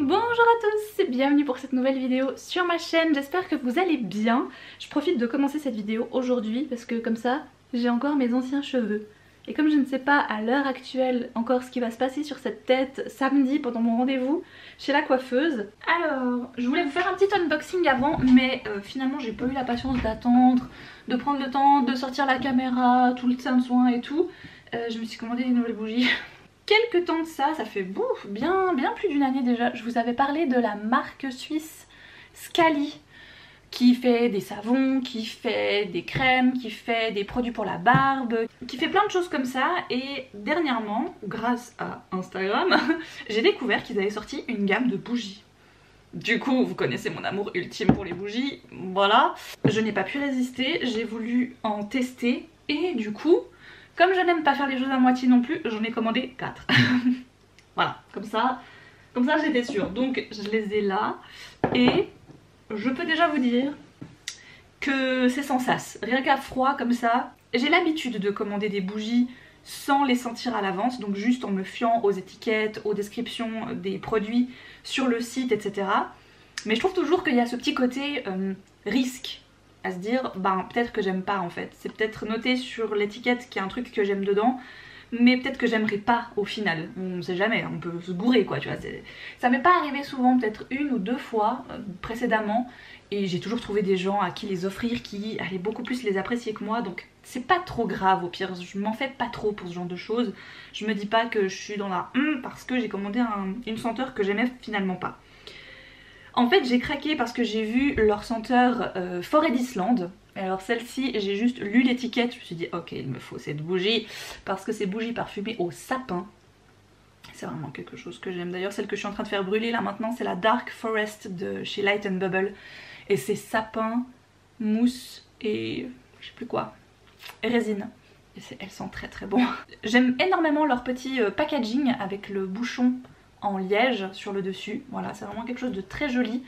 Bonjour à tous et bienvenue pour cette nouvelle vidéo sur ma chaîne, j'espère que vous allez bien. Je profite de commencer cette vidéo aujourd'hui parce que comme ça j'ai encore mes anciens cheveux. Et comme je ne sais pas à l'heure actuelle encore ce qui va se passer sur cette tête samedi pendant mon rendez-vous chez la coiffeuse. Alors je voulais vous faire un petit unboxing avant mais finalement j'ai pas eu la patience d'attendre, de prendre le temps de sortir la caméra, tout le soin et tout. Je me suis commandé des nouvelles bougies. Quelques temps de ça, ça fait bien plus d'une année déjà, je vous avais parlé de la marque suisse Scali qui fait des savons, qui fait des crèmes, qui fait des produits pour la barbe, qui fait plein de choses comme ça. Et dernièrement, grâce à Instagram, j'ai découvert qu'ils avaient sorti une gamme de bougies. Du coup, vous connaissez mon amour ultime pour les bougies, voilà. Je n'ai pas pu résister, j'ai voulu en tester et du coup... Comme je n'aime pas faire les choses à moitié non plus, j'en ai commandé 4. Voilà, comme ça j'étais sûre. Donc je les ai là et je peux déjà vous dire que c'est sans sas. Rien qu'à froid comme ça, j'ai l'habitude de commander des bougies sans les sentir à l'avance, donc juste en me fiant aux étiquettes, aux descriptions des produits sur le site, etc. Mais je trouve toujours qu'il y a ce petit côté risque. À se dire, ben peut-être que j'aime pas en fait. C'est peut-être noté sur l'étiquette qu'il y a un truc que j'aime dedans, mais peut-être que j'aimerais pas au final. On sait jamais, on peut se gourer quoi, tu vois. Ça m'est pas arrivé souvent, peut-être une ou deux fois précédemment, et j'ai toujours trouvé des gens à qui les offrir qui allaient beaucoup plus les apprécier que moi, donc c'est pas trop grave au pire. Je m'en fais pas trop pour ce genre de choses. Je me dis pas que je suis dans la parce que j'ai commandé une senteur que j'aimais finalement pas. En fait j'ai craqué parce que j'ai vu leur senteur Forêt d'Islande. Alors celle-ci j'ai juste lu l'étiquette, je me suis dit ok il me faut cette bougie parce que c'est bougie parfumée au sapin. C'est vraiment quelque chose que j'aime. D'ailleurs celle que je suis en train de faire brûler là maintenant c'est la Dark Forest de chez Light & Bubble. Et c'est sapin, mousse et je sais plus quoi, et résine. Et elles sentent très bon. J'aime énormément leur petit packaging avec le bouchon en liège sur le dessus, voilà c'est vraiment quelque chose de très joli.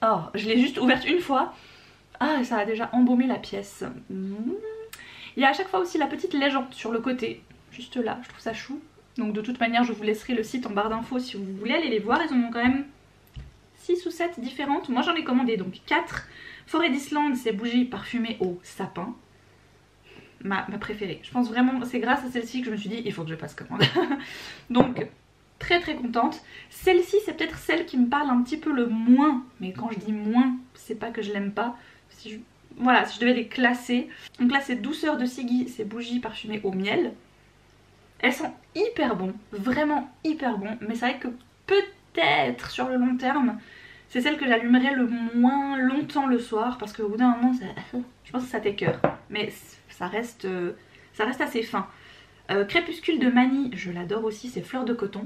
Oh, je l'ai juste ouverte une fois, ah ça a déjà embaumé la pièce. Il y a à chaque fois aussi la petite légende sur le côté, juste là, je trouve ça chou. Donc de toute manière je vous laisserai le site en barre d'infos si vous voulez aller les voir, ils en ont quand même 6 ou 7 différentes. Moi j'en ai commandé donc 4. Forêt d'Islande c'est bougie parfumée au sapin, ma préférée. Je pense vraiment c'est grâce à celle-ci que je me suis dit il faut que je passe commande. Donc très contente. Celle-ci c'est peut-être celle qui me parle un petit peu le moins, mais quand je dis moins c'est pas que je l'aime pas. Voilà, si je devais les classer, donc là c'est douceur de Siggy, c'est bougie parfumée au miel. Elles sont hyper bon, vraiment hyper bon, mais c'est vrai que peut-être sur le long terme c'est celle que j'allumerai le moins longtemps le soir parce qu'au bout d'un moment je pense que ça t'écœure, mais ça reste assez fin. Crépuscule de Manille, je l'adore aussi, c'est fleur de coton.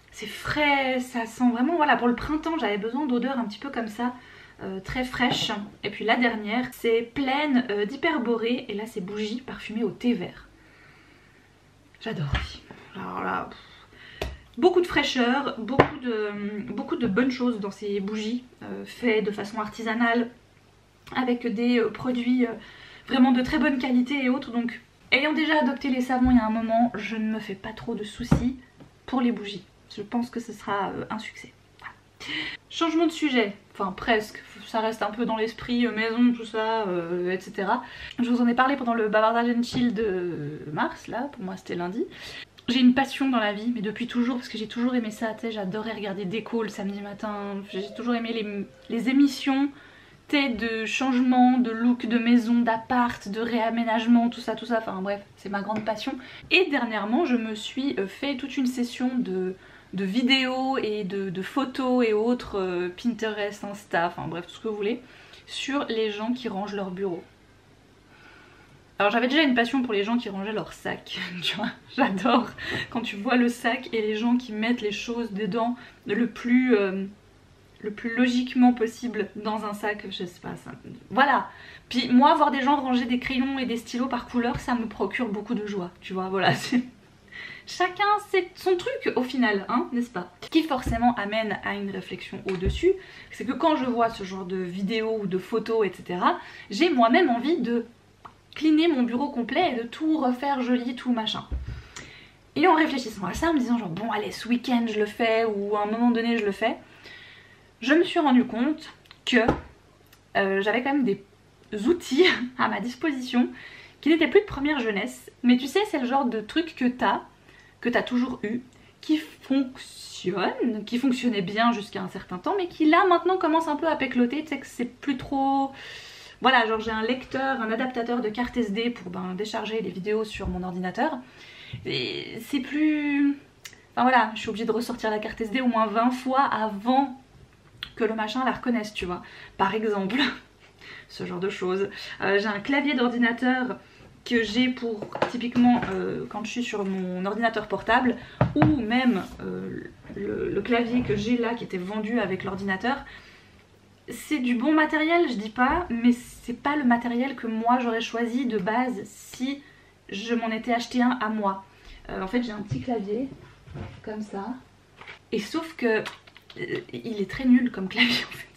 C'est frais, ça sent vraiment, voilà, pour le printemps j'avais besoin d'odeurs un petit peu comme ça, très fraîches. Et puis la dernière, c'est pleine d'hyperborée, et là c'est bougie parfumée au thé vert. J'adore. Alors là, beaucoup de fraîcheur, beaucoup de bonnes choses dans ces bougies, faites de façon artisanale, avec des produits vraiment de très bonne qualité et autres, donc... Ayant déjà adopté les savons il y a un moment, je ne me fais pas trop de soucis pour les bougies. Je pense que ce sera un succès. Voilà. Changement de sujet, enfin presque, ça reste un peu dans l'esprit maison, tout ça, etc. Je vous en ai parlé pendant le bavardage and chill de mars, là, pour moi c'était lundi. J'ai une passion dans la vie, mais depuis toujours, parce que j'ai toujours aimé ça, tu sais, j'adorais regarder Déco le samedi matin, j'ai toujours aimé les émissions de changement, de look, de maison, d'appart, de réaménagement, tout ça, enfin bref, c'est ma grande passion. Et dernièrement, je me suis fait toute une session de vidéos et de photos et autres, Pinterest, Insta, enfin bref, tout ce que vous voulez, sur les gens qui rangent leur bureau. Alors j'avais déjà une passion pour les gens qui rangeaient leur sac, tu vois, j'adore quand tu vois le sac et les gens qui mettent les choses dedans le plus logiquement possible dans un sac, je sais pas, ça... Voilà. Puis moi, voir des gens ranger des crayons et des stylos par couleur, ça me procure beaucoup de joie, tu vois, voilà. Chacun c'est son truc au final, hein, n'est-ce pas? Ce qui forcément amène à une réflexion au-dessus, c'est que quand je vois ce genre de vidéos ou de photos, etc., j'ai moi-même envie de cleaner mon bureau complet et de tout refaire joli, tout machin. Et en réfléchissant à ça, en me disant genre bon allez ce week-end je le fais ou à un moment donné je le fais, je me suis rendu compte que j'avais quand même des outils à ma disposition qui n'étaient plus de première jeunesse. Mais tu sais, c'est le genre de truc que t'as toujours eu, qui fonctionne, qui fonctionnait bien jusqu'à un certain temps, mais qui là maintenant commence un peu à pécloter. Tu sais que c'est plus trop... Voilà, genre j'ai un lecteur, un adaptateur de carte SD pour décharger les vidéos sur mon ordinateur. Et c'est plus... Enfin voilà, je suis obligée de ressortir la carte SD au moins 20 fois avant que le machin la reconnaisse, tu vois. Par exemple, ce genre de choses. J'ai un clavier d'ordinateur que j'ai pour typiquement quand je suis sur mon ordinateur portable, ou même le clavier que j'ai là qui était vendu avec l'ordinateur. C'est du bon matériel, je dis pas, mais c'est pas le matériel que moi j'aurais choisi de base si je m'en étais acheté un à moi. En fait j'ai un petit clavier comme ça, et sauf que il est très nul comme clavier en fait.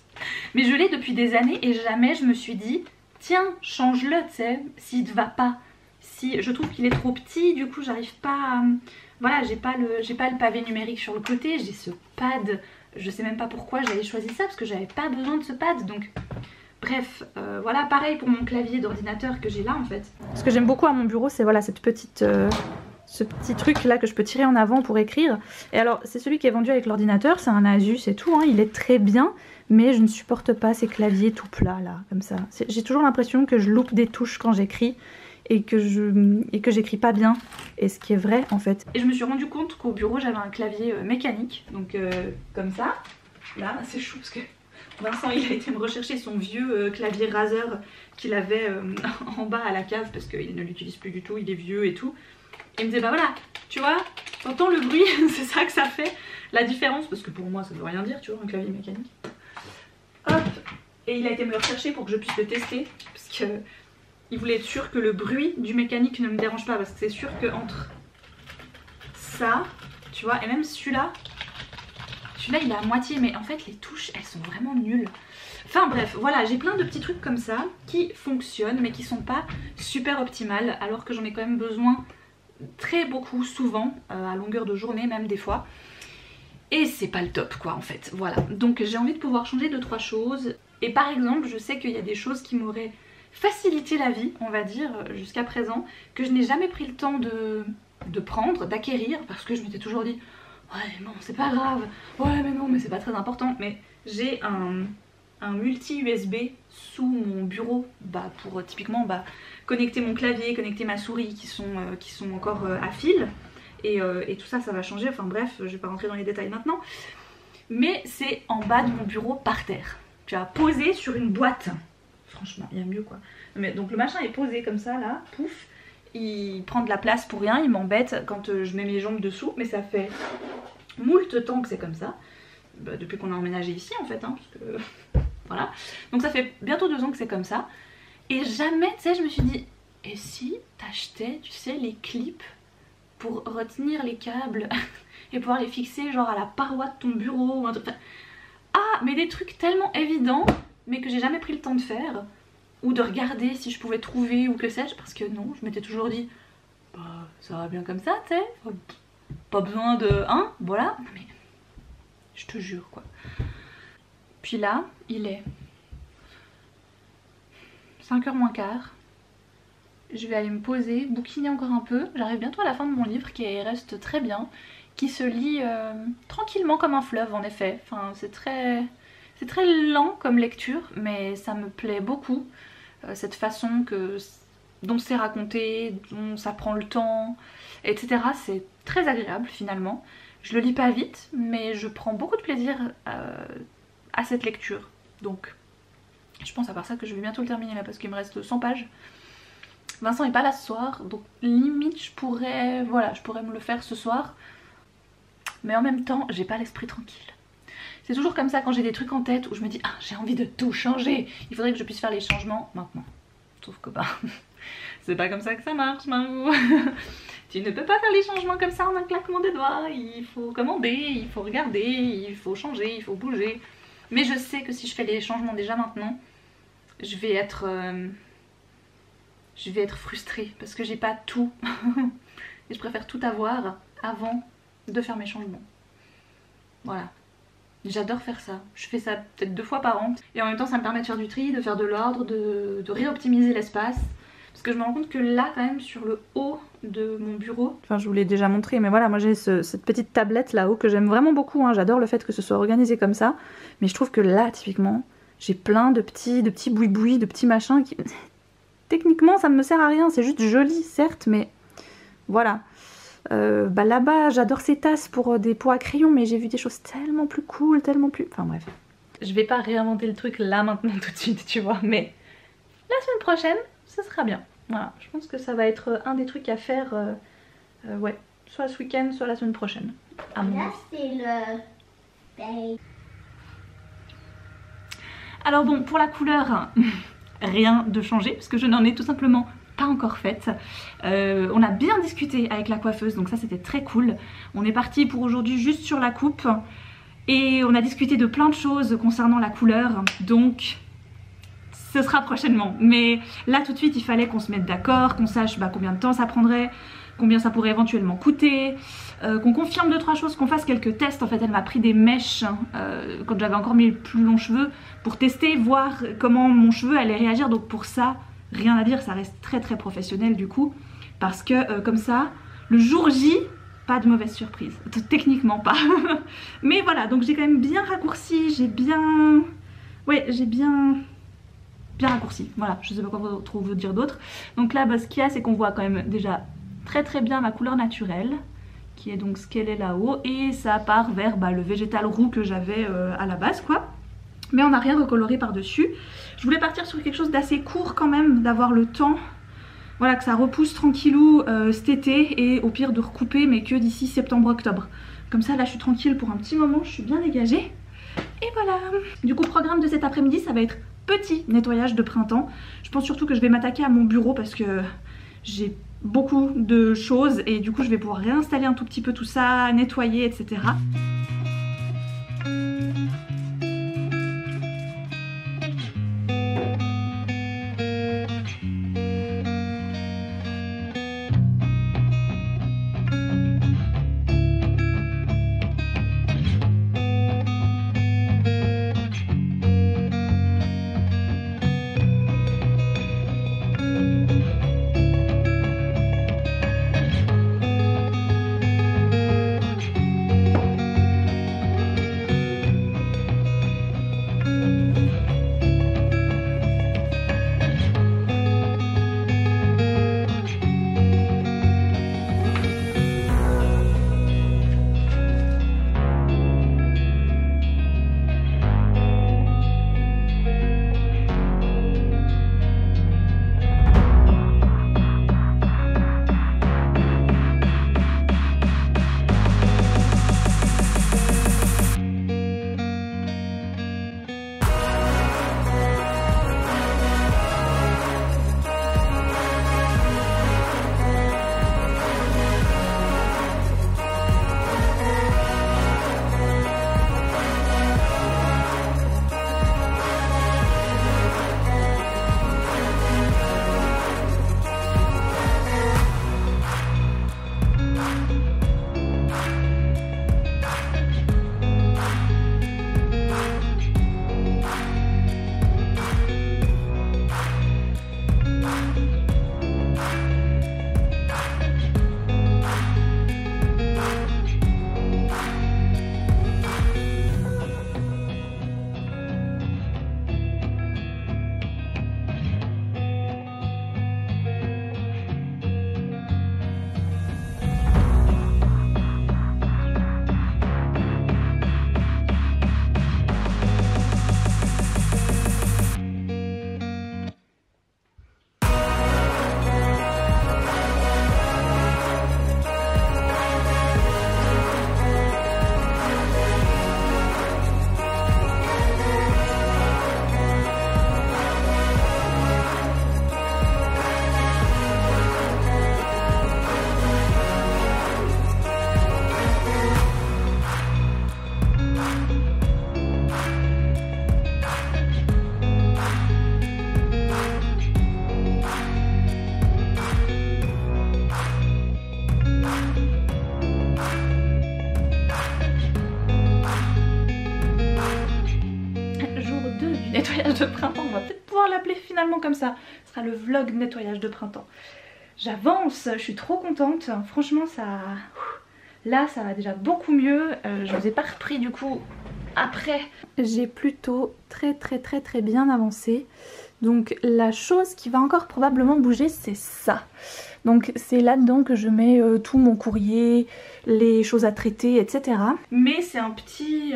Mais je l'ai depuis des années et jamais je me suis dit tiens change-le, tu sais, s'il te va pas. Si je trouve qu'il est trop petit, du coup j'arrive pas à... Voilà, j'ai pas le pavé numérique sur le côté, j'ai ce pad. Je sais même pas pourquoi j'avais choisi ça parce que j'avais pas besoin de ce pad, donc bref, voilà, pareil pour mon clavier d'ordinateur que j'ai là en fait. Ce que j'aime beaucoup à mon bureau, c'est voilà cette petite, ce petit truc là que je peux tirer en avant pour écrire. Et alors c'est celui qui est vendu avec l'ordinateur, c'est un Asus et tout, hein, il est très bien, mais je ne supporte pas ces claviers tout plats là, comme ça. J'ai toujours l'impression que je loupe des touches quand j'écris. Et que j'écris pas bien, et ce qui est vrai en fait. Et je me suis rendu compte qu'au bureau j'avais un clavier mécanique, donc comme ça, là c'est chou parce que Vincent il a été me rechercher son vieux clavier Razer qu'il avait en bas à la cave parce qu'il ne l'utilise plus du tout, il est vieux et tout. Et il me disait bah voilà, tu vois, t'entends le bruit, c'est ça que ça fait, la différence, parce que pour moi ça veut rien dire, tu vois, un clavier mécanique. Hop, et il a été me le rechercher pour que je puisse le tester, parce que... Il voulait être sûr que le bruit du mécanique ne me dérange pas, parce que c'est sûr que entre ça, tu vois, et même celui-là il est à moitié, mais en fait les touches elles sont vraiment nulles. Enfin bref, voilà, j'ai plein de petits trucs comme ça qui fonctionnent mais qui sont pas super optimales, alors que j'en ai quand même besoin très beaucoup, souvent, à longueur de journée même des fois. Et c'est pas le top quoi en fait, voilà. Donc j'ai envie de pouvoir changer 2-3 choses. Et par exemple, je sais qu'il y a des choses qui m'auraient faciliter la vie, on va dire, jusqu'à présent, que je n'ai jamais pris le temps de prendre, d'acquérir, parce que je m'étais toujours dit ouais non c'est pas grave, ouais mais non mais c'est pas très important. Mais j'ai un multi USB sous mon bureau pour typiquement connecter mon clavier, connecter ma souris qui sont encore à fil, et tout ça ça va changer, enfin bref je vais pas rentrer dans les détails maintenant. Mais c'est en bas de mon bureau par terre, tu vois, posé sur une boîte. Franchement, il y a mieux quoi. Mais donc le machin est posé comme ça là, pouf. Il prend de la place pour rien, il m'embête quand je mets mes jambes dessous. Mais ça fait moult temps que c'est comme ça. Depuis qu'on a emménagé ici en fait, hein, parce que... voilà. Donc ça fait bientôt 2 ans que c'est comme ça. Et jamais, tu sais, je me suis dit, et si t'achetais, tu sais, les clips pour retenir les câbles et pouvoir les fixer genre à la paroi de ton bureau ou un truc. Enfin, ah, mais des trucs tellement évidents, mais que j'ai jamais pris le temps de faire, ou de regarder si je pouvais trouver ou que sais-je, parce que non, je m'étais toujours dit bah ça va bien comme ça, tu sais, pas besoin de... hein, voilà. Non mais, je te jure quoi. Puis là, il est 5h moins quart. Je vais aller me poser, bouquiner encore un peu. J'arrive bientôt à la fin de mon livre qui reste très bien, qui se lit tranquillement comme un fleuve en effet. Enfin, c'est très lent comme lecture, mais ça me plaît beaucoup. Cette façon dont c'est raconté, dont ça prend le temps, etc. C'est très agréable finalement. Je le lis pas vite, mais je prends beaucoup de plaisir à cette lecture. Donc, je pense à part ça que je vais bientôt le terminer là parce qu'il me reste 100 pages. Vincent est pas là ce soir, donc limite je pourrais me le faire ce soir. Mais en même temps, j'ai pas l'esprit tranquille. C'est toujours comme ça quand j'ai des trucs en tête où je me dis ah j'ai envie de tout changer, il faudrait que je puisse faire les changements maintenant. Sauf que c'est pas comme ça que ça marche, Marou. Tu ne peux pas faire les changements comme ça en un claquement des doigts. Il faut commander, il faut regarder, il faut changer, il faut bouger. Mais je sais que si je fais les changements déjà maintenant, je vais être frustrée parce que j'ai pas tout et je préfère tout avoir avant de faire mes changements. Voilà. J'adore faire ça. Je fais ça peut-être 2 fois par an. Et en même temps ça me permet de faire du tri, de faire de l'ordre, de réoptimiser l'espace. Parce que je me rends compte que là quand même sur le haut de mon bureau, enfin je vous l'ai déjà montré, mais voilà, moi j'ai cette petite tablette là-haut que j'aime vraiment beaucoup, hein. J'adore le fait que ce soit organisé comme ça. Mais je trouve que là typiquement, j'ai plein de petits boui-boui, de petits machins qui... Techniquement ça ne me sert à rien, c'est juste joli certes, mais voilà. Bah là-bas j'adore ces tasses pour des pots à crayon, mais j'ai vu des choses tellement plus cool, tellement plus... Enfin bref. Je vais pas réinventer le truc là maintenant tout de suite, tu vois, mais la semaine prochaine ce sera bien. Voilà, je pense que ça va être un des trucs à faire, ouais, soit ce week-end, soit la semaine prochaine. À mon avis. Là c'est le... Alors bon, pour la couleur, rien de changé, parce que je n'en ai tout simplement pas encore faite. On a bien discuté avec la coiffeuse, donc ça c'était très cool. On est parti pour aujourd'hui juste sur la coupe, et on a discuté de plein de choses concernant la couleur, donc... ce sera prochainement, mais là tout de suite il fallait qu'on se mette d'accord, qu'on sache combien de temps ça prendrait, combien ça pourrait éventuellement coûter, qu'on confirme 2-3 choses, qu'on fasse quelques tests. En fait elle m'a pris des mèches quand j'avais encore mes plus longs cheveux pour tester, voir comment mon cheveu allait réagir. Donc pour ça, rien à dire, ça reste très très professionnel du coup, parce que comme ça, le jour J, pas de mauvaise surprise, techniquement pas. Mais voilà, donc j'ai quand même bien raccourci, j'ai bien... ouais, j'ai bien raccourci, voilà, je sais pas quoi trop vous dire d'autre. Donc là ce qu'il y a, c'est qu'on voit quand même déjà très très bien ma couleur naturelle, qui est donc ce qu'elle est là-haut, et ça part vers le végétal roux que j'avais à la base quoi. Mais on n'a rien recoloré par dessus. Je voulais partir sur quelque chose d'assez court quand même, d'avoir le temps, voilà, que ça repousse tranquillou cet été, et au pire de recouper, mais que d'ici septembre-octobre. Comme ça là je suis tranquille pour un petit moment, je suis bien dégagée. Et voilà. Du coup programme de cet après-midi, ça va être petit nettoyage de printemps. Je pense surtout que je vais m'attaquer à mon bureau parce que j'ai beaucoup de choses, et du coup je vais pouvoir réinstaller un tout petit peu tout ça, nettoyer, etc. nettoyage de printemps, on va peut-être pouvoir l'appeler finalement comme ça. Ce sera le vlog nettoyage de printemps. J'avance, je suis trop contente, franchement ça... Là ça va déjà beaucoup mieux, je vous ai pas repris du coup après. J'ai plutôt très bien avancé. Donc la chose qui va encore probablement bouger c'est ça. Donc c'est là-dedans que je mets tout mon courrier, les choses à traiter, etc. Mais c'est un petit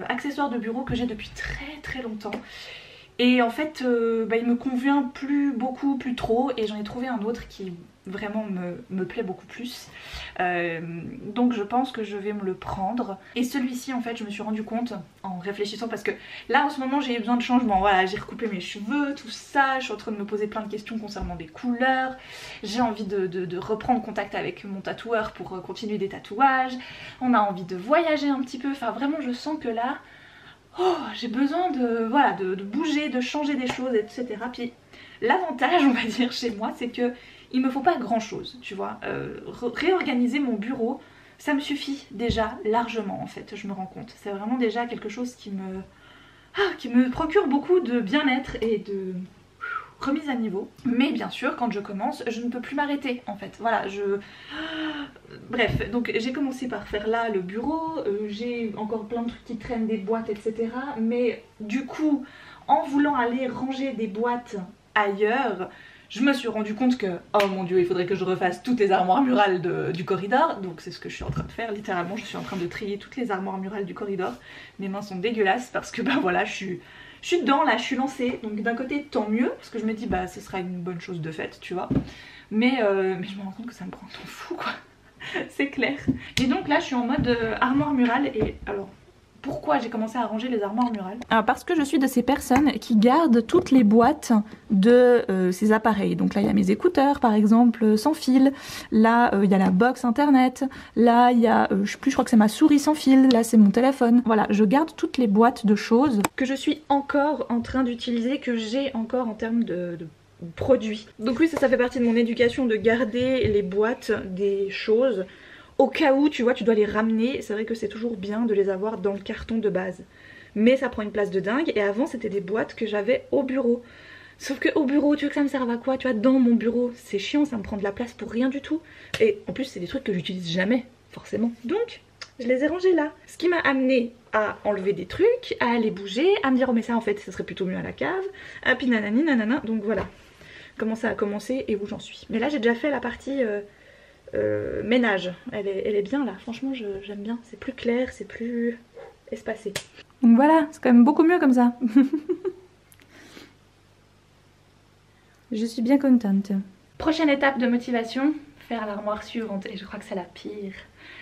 accessoire de bureau que j'ai depuis très longtemps. Et en fait il me convient plus trop, et j'en ai trouvé un autre qui vraiment me plaît beaucoup plus. Donc je pense que je vais me le prendre. Et celui-ci en fait je me suis rendu compte en réfléchissant, parce que là en ce moment j'ai besoin de changement. Voilà, j'ai recoupé mes cheveux, tout ça, je suis en train de me poser plein de questions concernant des couleurs. J'ai envie de reprendre contact avec mon tatoueur pour continuer des tatouages. On a envie de voyager un petit peu, enfin vraiment je sens que là... Oh, j'ai besoin de bouger, de changer des choses, etc. Puis l'avantage, on va dire, chez moi, c'est que il me faut pas grand chose, tu vois. Réorganiser mon bureau, ça me suffit déjà largement, en fait, je me rends compte. C'est vraiment déjà quelque chose qui me procure beaucoup de bien-être et de remise à niveau. Mais bien sûr, quand je commence, je ne peux plus m'arrêter, en fait. Voilà, Bref, donc j'ai commencé par faire là le bureau, j'ai encore plein de trucs qui traînent, des boîtes, etc. Mais du coup, en voulant aller ranger des boîtes ailleurs, je me suis rendu compte que, oh mon dieu, il faudrait que je refasse toutes les armoires murales du corridor. Donc c'est ce que je suis en train de faire, littéralement, je suis en train de trier toutes les armoires murales du corridor. Mes mains sont dégueulasses parce que bah voilà, je suis dedans là, je suis lancée. Donc d'un côté tant mieux, parce que je me dis bah ce sera une bonne chose de faite, tu vois. Mais je me rends compte que ça me prend un temps fou quoi. C'est clair. Et donc là je suis en mode armoire murale. Et alors pourquoi j'ai commencé à ranger les armoires murales? Alors parce que je suis de ces personnes qui gardent toutes les boîtes de ces appareils. Donc là il y a mes écouteurs par exemple sans fil. Là il y a la box internet. Là il y a, je sais plus, je crois que c'est ma souris sans fil. Là c'est mon téléphone. Voilà, je garde toutes les boîtes de choses que je suis encore en train d'utiliser, que j'ai encore en termes de produits. Donc oui, ça fait partie de mon éducation de garder les boîtes des choses au cas où tu vois tu dois les ramener. C'est vrai que c'est toujours bien de les avoir dans le carton de base, mais ça prend une place de dingue. Et avant c'était des boîtes que j'avais au bureau, sauf que au bureau tu veux que ça me serve à quoi, tu vois, dans mon bureau c'est chiant, ça me prend de la place pour rien du tout. Et en plus c'est des trucs que j'utilise jamais forcément, donc je les ai rangés là. Ce qui m'a amené à enlever des trucs, à aller bouger, à me dire oh mais ça en fait ça serait plutôt mieux à la cave, à puis nanani nanana. Donc voilà comment ça a commencé et où j'en suis. Mais là j'ai déjà fait la partie ménage, elle est bien là, franchement j'aime bien, c'est plus clair, c'est plus espacé. Donc voilà, c'est quand même beaucoup mieux comme ça. Je suis bien contente. Prochaine étape de motivation, faire l'armoire suivante, et je crois que c'est la pire.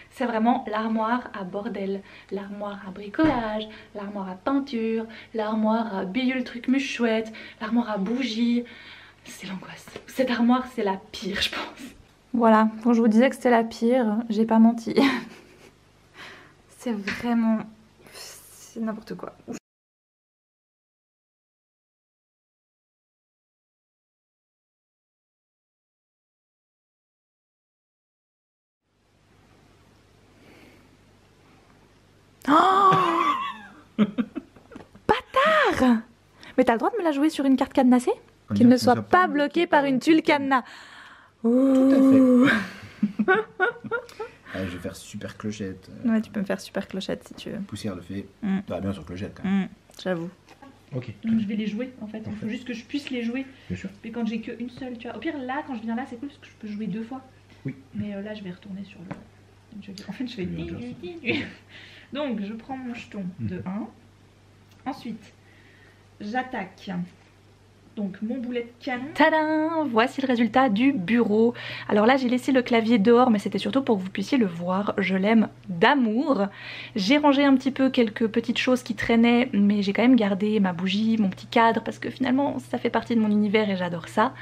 C'est vraiment l'armoire à bordel, l'armoire à bricolage, l'armoire à peinture, l'armoire à bidule truc mûche chouette, l'armoire à bougies. C'est l'angoisse. Cette armoire c'est la pire je pense. Voilà, quand je vous disais que c'était la pire, j'ai pas menti. C'est vraiment... c'est n'importe quoi. Oh bâtard! Mais t'as le droit de me la jouer sur une carte cadenassée? Qu'il ne soit pas bloqué par une tuile cadenas. Tout à fait. Allez, je vais faire super clochette. Ouais, tu peux me faire super clochette si tu veux. Poussière de fée. Ça va bien sur clochette quand même. J'avoue. Ok. Donc je vais les jouer en fait. Il faut juste que je puisse les jouer. Bien sûr. Mais quand j'ai qu'une seule, tu vois. Au pire, là, quand je viens là, c'est cool parce que je peux jouer 2 fois. Oui. Mais là, je vais retourner sur le. En fait, je vais. Donc, je prends mon jeton de 1. Ensuite, j'attaque. Donc mon boulet de canon. Tadam! Voici le résultat du bureau. Alors là j'ai laissé le clavier dehors, mais c'était surtout pour que vous puissiez le voir. Je l'aime d'amour. J'ai rangé un petit peu quelques petites choses qui traînaient, mais j'ai quand même gardé ma bougie, mon petit cadre, parce que finalement ça fait partie de mon univers et j'adore ça.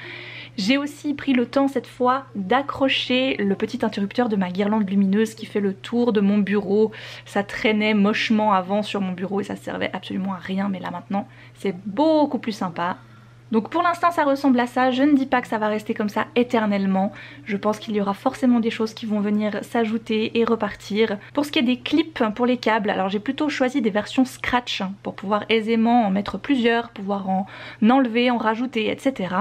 J'ai aussi pris le temps cette fois d'accrocher le petit interrupteur de ma guirlande lumineuse qui fait le tour de mon bureau. Ça traînait mochement avant sur mon bureau et ça servait absolument à rien, mais là maintenant c'est beaucoup plus sympa. Donc pour l'instant ça ressemble à ça, je ne dis pas que ça va rester comme ça éternellement. Je pense qu'il y aura forcément des choses qui vont venir s'ajouter et repartir. Pour ce qui est des clips pour les câbles, alors j'ai plutôt choisi des versions scratch pour pouvoir aisément en mettre plusieurs, pouvoir en enlever, en rajouter, etc.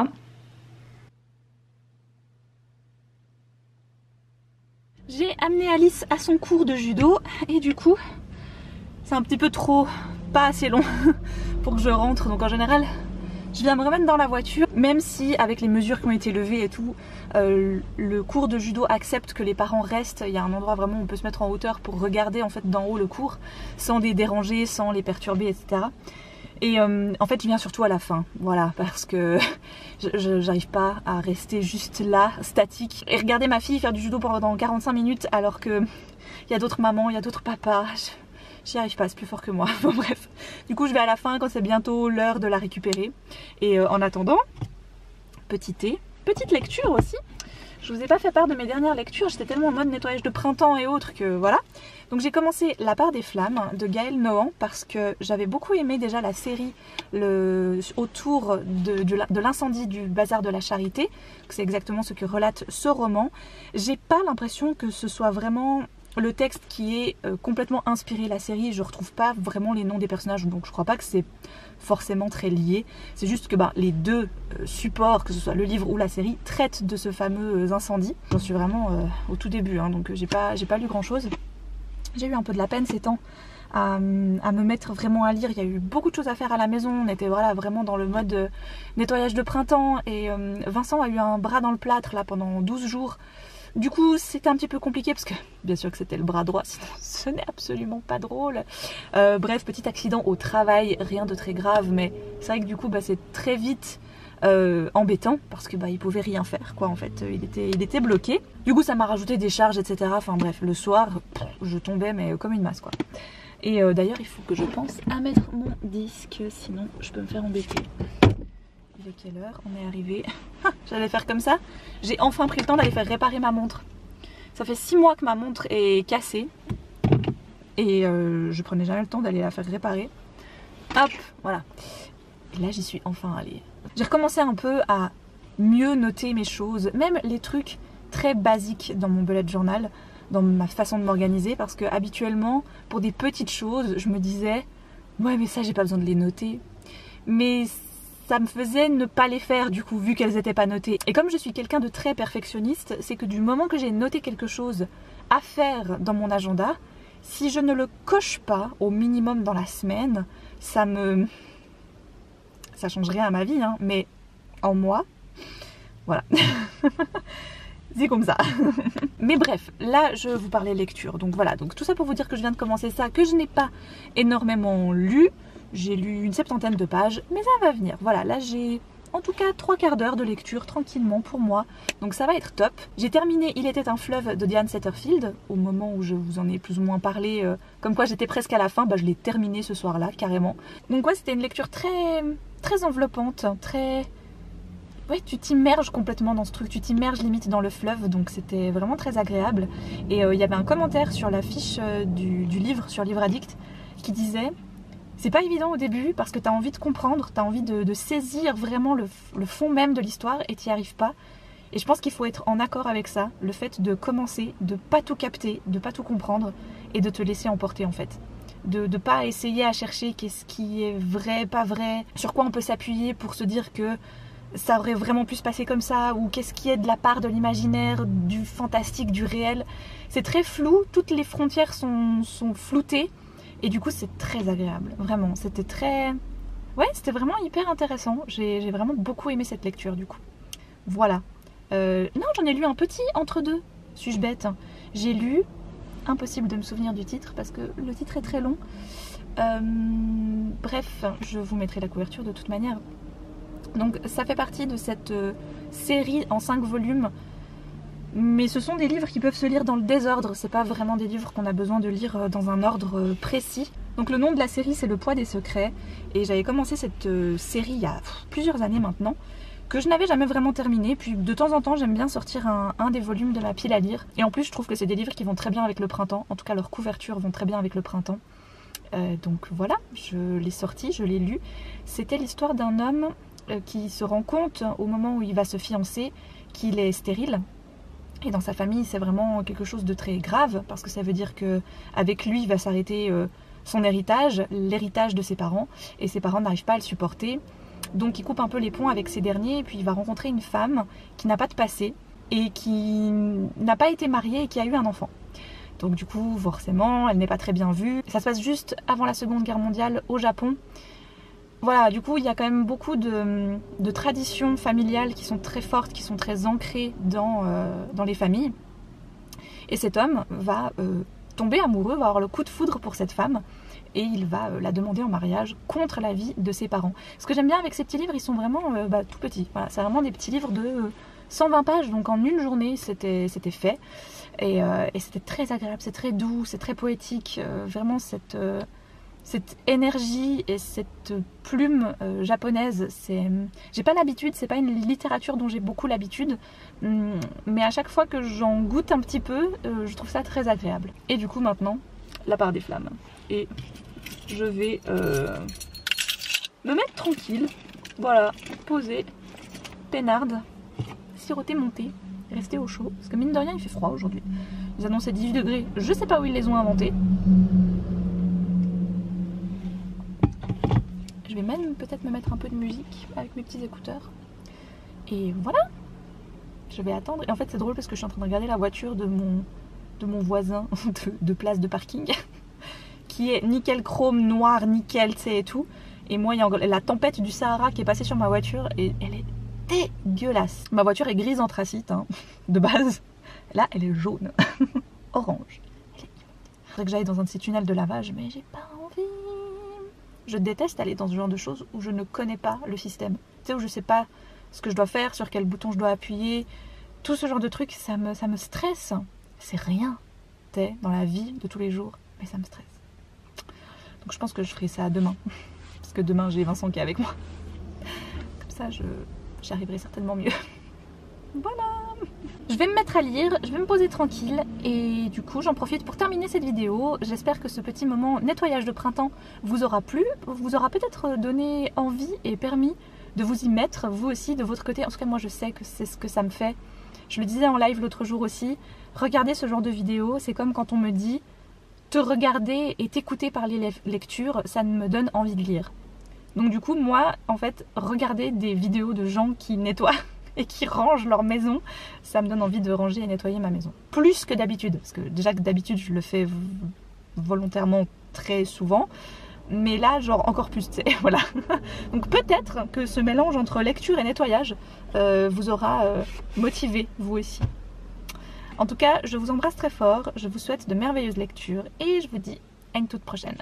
J'ai amené Alice à son cours de judo et du coup c'est un petit peu trop, pas assez long pour que je rentre, donc en général je viens me remettre dans la voiture, même si avec les mesures qui ont été levées et tout, le cours de judo accepte que les parents restent. Il y a un endroit vraiment où on peut se mettre en hauteur pour regarder en fait d'en haut le cours sans les déranger, sans les perturber, etc. Et en fait je viens surtout à la fin, voilà, parce que j'arrive pas à rester juste là, statique, et regarder ma fille faire du judo pendant 45 minutes alors que il y a d'autres mamans, il y a d'autres papas. J'y arrive pas, c'est plus fort que moi. Bon bref, du coup je vais à la fin quand c'est bientôt l'heure de la récupérer. Et en attendant, petit thé, petite lecture aussi. Je vous ai pas fait part de mes dernières lectures, j'étais tellement en mode nettoyage de printemps et autres que voilà. Donc j'ai commencé La part des flammes de Gaël Nohan parce que j'avais beaucoup aimé déjà la série autour de l'incendie du bazar de la Charité. C'est exactement ce que relate ce roman. J'ai pas l'impression que ce soit vraiment le texte qui est complètement inspiré la série. Je retrouve pas vraiment les noms des personnages, donc je crois pas que c'est forcément très lié. C'est juste que les deux supports, que ce soit le livre ou la série, traitent de ce fameux incendie. J'en suis vraiment au tout début, hein, donc j'ai pas lu grand chose. J'ai eu un peu de la peine ces temps à me mettre vraiment à lire. Il y a eu beaucoup de choses à faire à la maison. On était voilà, vraiment dans le mode nettoyage de printemps et Vincent a eu un bras dans le plâtre là pendant 12 jours. Du coup c'était un petit peu compliqué parce que bien sûr que c'était le bras droit, sinon ce n'est absolument pas drôle. Bref, petit accident au travail, rien de très grave, mais c'est vrai que du coup c'est très vite embêtant parce que il pouvait rien faire quoi, en fait il était bloqué. Du coup ça m'a rajouté des charges, etc. Enfin bref, le soir je tombais mais comme une masse quoi. Et d'ailleurs il faut que je pense à mettre mon disque, sinon je peux me faire embêter. Il est quelle heure? On est arrivé. J'allais faire comme ça. J'ai enfin pris le temps d'aller faire réparer ma montre. Ça fait 6 mois que ma montre est cassée. Et je prenais jamais le temps d'aller la faire réparer. Hop, voilà. Et là j'y suis enfin allée. J'ai recommencé un peu à mieux noter mes choses. Même les trucs très basiques dans mon bullet journal. Dans ma façon de m'organiser. Parce que habituellement, pour des petites choses, je me disais ouais mais ça j'ai pas besoin de les noter. Mais ça me faisait ne pas les faire du coup, vu qu'elles n'étaient pas notées. Et comme je suis quelqu'un de très perfectionniste, c'est que du moment que j'ai noté quelque chose à faire dans mon agenda, si je ne le coche pas au minimum dans la semaine, ça change rien à ma vie, hein, mais en moi, voilà. C'est comme ça. Mais bref, là je vous parlais lecture, donc voilà, donc tout ça pour vous dire que je viens de commencer ça, que je n'ai pas énormément lu. J'ai lu une 70aine de pages, mais ça va venir. Voilà, là j'ai en tout cas 3/4 d'heure de lecture tranquillement pour moi. Donc ça va être top. J'ai terminé Il était un fleuve de Diane Setterfield, au moment où je vous en ai plus ou moins parlé. Comme quoi j'étais presque à la fin, je l'ai terminé ce soir-là, carrément. Donc ouais, c'était une lecture très, très enveloppante, très... Ouais, tu t'immerges complètement dans ce truc, tu t'immerges limite dans le fleuve, donc c'était vraiment très agréable. Et il y avait un commentaire sur la fiche du livre, sur Livre Addict, qui disait... C'est pas évident au début parce que t'as envie de comprendre, t'as envie de saisir vraiment le fond même de l'histoire et t'y arrives pas. Et je pense qu'il faut être en accord avec ça, le fait de commencer, de pas tout capter, de pas tout comprendre et de te laisser emporter en fait. De pas essayer à chercher qu'est-ce qui est vrai, pas vrai, sur quoi on peut s'appuyer pour se dire que ça aurait vraiment pu se passer comme ça, ou qu'est-ce qui est de la part de l'imaginaire, du fantastique, du réel. C'est très flou, toutes les frontières sont floutées. Et du coup c'est très agréable, vraiment, c'était très... Ouais, c'était vraiment hyper intéressant, j'ai vraiment beaucoup aimé cette lecture du coup. Voilà. Non, j'en ai lu un petit entre deux, suis-je bête? J'ai lu, impossible de me souvenir du titre parce que le titre est très long. Bref, je vous mettrai la couverture de toute manière. Donc ça fait partie de cette série en 5 volumes. Mais ce sont des livres qui peuvent se lire dans le désordre, c'est pas vraiment des livres qu'on a besoin de lire dans un ordre précis. Donc le nom de la série c'est Le poids des secrets, et j'avais commencé cette série il y a plusieurs années maintenant, que je n'avais jamais vraiment terminé, puis de temps en temps j'aime bien sortir un des volumes de ma pile à lire, et en plus je trouve que c'est des livres qui vont très bien avec le printemps, en tout cas leurs couvertures vont très bien avec le printemps. Donc voilà, je l'ai sorti, je l'ai lu. C'était l'histoire d'un homme qui se rend compte au moment où il va se fiancer qu'il est stérile. Et dans sa famille, c'est vraiment quelque chose de très grave, parce que ça veut dire qu'avec lui, il va s'arrêter son héritage, l'héritage de ses parents, et ses parents n'arrivent pas à le supporter. Donc il coupe un peu les ponts avec ces derniers, et puis il va rencontrer une femme qui n'a pas de passé, et qui n'a pas été mariée et qui a eu un enfant. Donc du coup, forcément, elle n'est pas très bien vue. Ça se passe juste avant la Seconde Guerre mondiale au Japon. Voilà, du coup, il y a quand même beaucoup de traditions familiales qui sont très fortes, qui sont très ancrées dans les familles. Et cet homme va tomber amoureux, va avoir le coup de foudre pour cette femme, et il va la demander en mariage contre l'avis de ses parents. Ce que j'aime bien avec ces petits livres, ils sont vraiment tout petits. Voilà, c'est vraiment des petits livres de 120 pages, donc en une journée, c'était fait. Et c'était très agréable, c'est très doux, c'est très poétique. Vraiment, cette énergie et cette plume japonaise, j'ai pas l'habitude, c'est pas une littérature dont j'ai beaucoup l'habitude, mais à chaque fois que j'en goûte un petit peu, je trouve ça très agréable. Et du coup maintenant, la part des flammes. Et je vais me mettre tranquille, voilà, poser, peinarde, siroter mon thé, rester au chaud, parce que mine de rien il fait froid aujourd'hui. Ils annonçaient 18 degrés, je sais pas où ils les ont inventés. Je vais même peut-être me mettre un peu de musique avec mes petits écouteurs. Et voilà, je vais attendre. Et en fait c'est drôle parce que je suis en train de regarder la voiture de mon voisin de place de parking qui est nickel chrome, noir, nickel, tu sais, et tout. Et moi il y a la tempête du Sahara qui est passée sur ma voiture et elle est dégueulasse. Ma voiture est grise anthracite hein, de base. Là elle est jaune, orange. Il faudrait que j'aille dans un de ces tunnels de lavage, mais j'ai pas envie. Je déteste aller dans ce genre de choses où je ne connais pas le système. Tu sais, où je sais pas ce que je dois faire, sur quel bouton je dois appuyer. Tout ce genre de trucs, ça me stresse. C'est rien, tu sais, dans la vie de tous les jours, mais ça me stresse. Donc je pense que je ferai ça demain. Parce que demain, j'ai Vincent qui est avec moi. Comme ça, j'y arriverai certainement mieux. Voilà. Je vais me mettre à lire, je vais me poser tranquille et du coup j'en profite pour terminer cette vidéo. J'espère que ce petit moment nettoyage de printemps vous aura plu, vous aura peut-être donné envie et permis de vous y mettre, vous aussi de votre côté. En tout cas moi je sais que c'est ce que ça me fait. Je le disais en live l'autre jour aussi, regarder ce genre de vidéo, c'est comme quand on me dit te regarder et t'écouter par les lectures, ça me donne envie de lire. Donc du coup moi en fait regarder des vidéos de gens qui nettoient et qui rangent leur maison, ça me donne envie de ranger et nettoyer ma maison. Plus que d'habitude, parce que déjà que d'habitude je le fais volontairement très souvent, mais là genre encore plus, tu sais, voilà. Donc peut-être que ce mélange entre lecture et nettoyage vous aura motivé, vous aussi. En tout cas, je vous embrasse très fort, je vous souhaite de merveilleuses lectures et je vous dis à une toute prochaine.